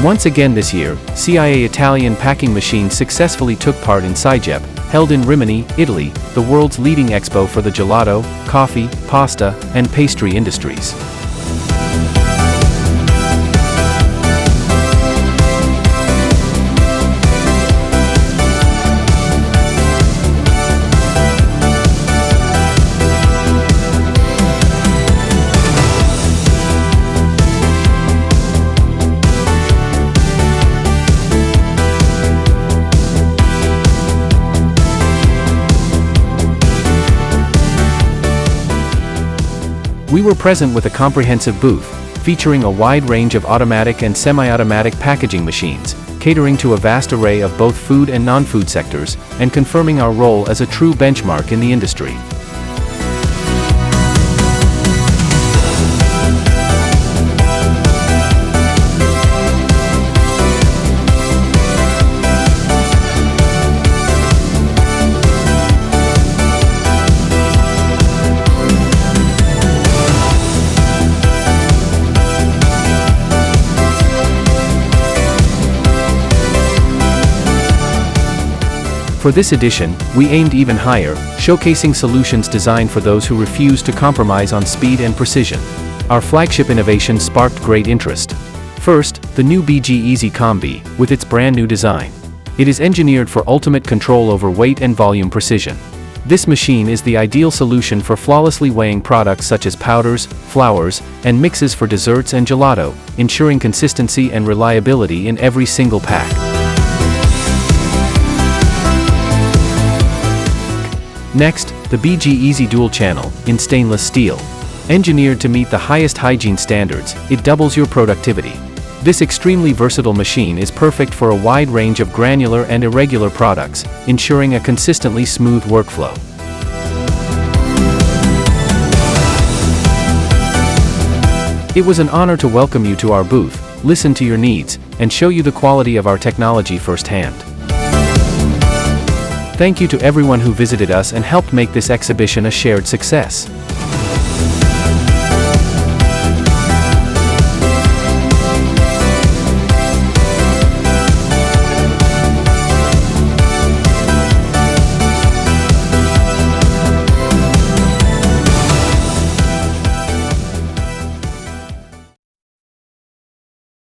Once again this year, C.I.A. Italian packing machines successfully took part in Sigep, held in Rimini, Italy, the world's leading expo for the gelato, coffee, pasta, and pastry industries. We were present with a comprehensive booth, featuring a wide range of automatic and semi-automatic packaging machines, catering to a vast array of both food and non-food sectors, and confirming our role as a true benchmark in the industry. For this edition, we aimed even higher, showcasing solutions designed for those who refuse to compromise on speed and precision. Our flagship innovation sparked great interest. First, the new BG Easy Combi, with its brand new design. It is engineered for ultimate control over weight and volume precision. This machine is the ideal solution for flawlessly weighing products such as powders, flours, and mixes for desserts and gelato, ensuring consistency and reliability in every single pack. Next, the BG Easy Dual Channel, in stainless steel. Engineered to meet the highest hygiene standards, it doubles your productivity. This extremely versatile machine is perfect for a wide range of granular and irregular products, ensuring a consistently smooth workflow. It was an honor to welcome you to our booth, listen to your needs, and show you the quality of our technology firsthand. Thank you to everyone who visited us and helped make this exhibition a shared success.